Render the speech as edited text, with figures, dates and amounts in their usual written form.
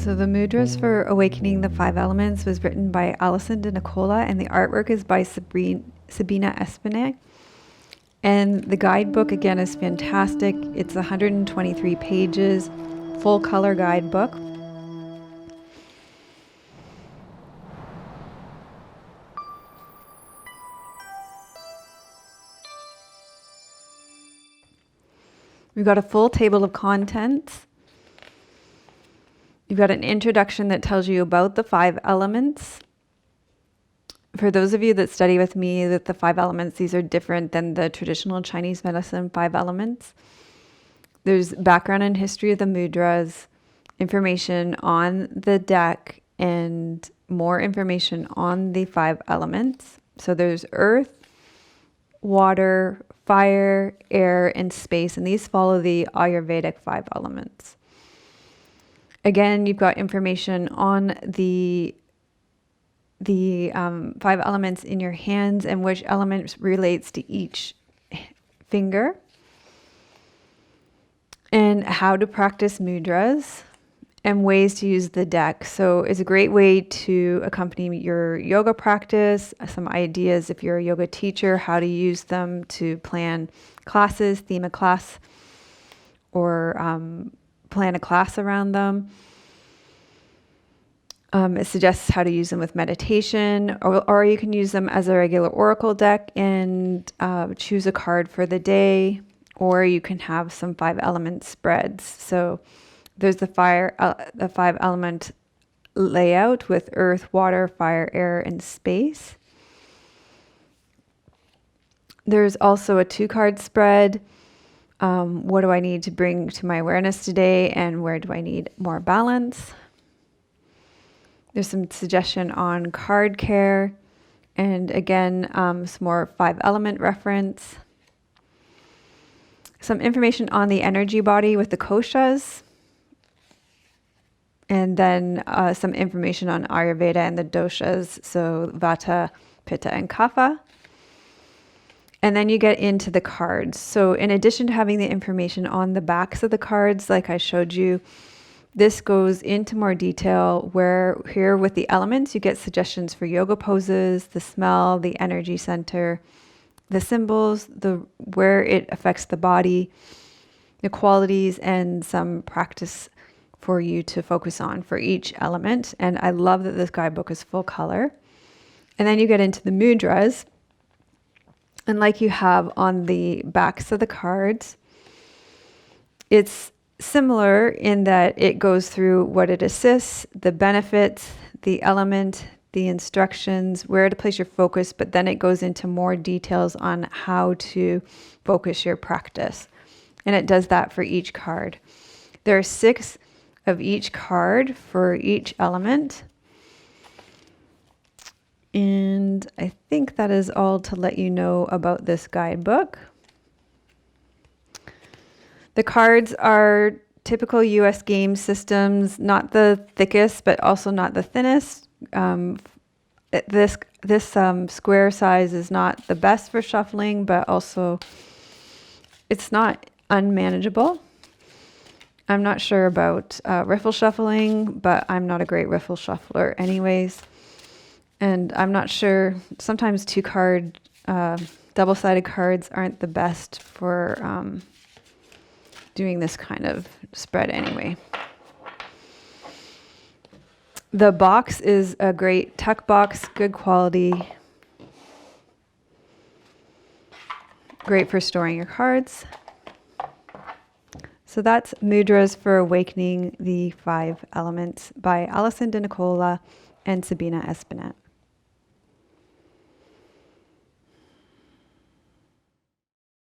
So the Mudras for Awakening the Five Elements was written by Alison DeNicola, and the artwork is by Sabina Espinet. And the guidebook, again, is fantastic. It's 123 pages, full color guidebook. We've got a full table of contents. You've got an introduction that tells you about the 5 elements. For those of you that study with me, that the 5 elements, these are different than the traditional Chinese medicine 5 elements. There's background and history of the mudras, information on the deck, and more information on the 5 elements. So there's earth, water, fire, air, and space, and these follow the Ayurvedic 5 elements. Again, you've got information on the 5 elements in your hands and which element relates to each finger, and how to practice mudras and ways to use the deck. So it's a great way to accompany your yoga practice, some ideas if you're a yoga teacher, how to use them to plan classes, theme a class, or plan a class around them. It suggests how to use them with meditation, or you can use them as a regular oracle deck and choose a card for the day, or you can have some 5 element spreads. So there's the 5 element layout with earth, water, fire, air, and space. There's also a 2-card spread. What do I need to bring to my awareness today, and where do I need more balance? There's some suggestion on card care, and again, some more 5 element reference. Some information on the energy body with the koshas, and then some information on Ayurveda and the doshas, so Vata, Pitta, and Kapha. And then you get into the cards. So in addition to having the information on the backs of the cards, like I showed you, this goes into more detail where here with the elements, you get suggestions for yoga poses, the smell, the energy center, the symbols, where it affects the body, the qualities, and some practice for you to focus on for each element. And I love that this guidebook is full color. And then you get into the mudras. And like you have on the backs of the cards, it's similar in that it goes through what it assists, the benefits, the element, the instructions, where to place your focus, but then it goes into more details on how to focus your practice. And it does that for each card. There are 6 of each card for each element. And I think that is all to let you know about this guidebook. The cards are typical US game systems, not the thickest, but also not the thinnest. This square size is not the best for shuffling, but also it's not unmanageable. I'm not sure about riffle shuffling, but I'm not a great riffle shuffler anyways. And I'm not sure, sometimes 2-card, double-sided cards aren't the best for doing this kind of spread anyway. The box is a great tuck box, good quality. Great for storing your cards. So that's Mudras for Awakening the 5 Elements by Alison DeNicola and Sabina Espinet.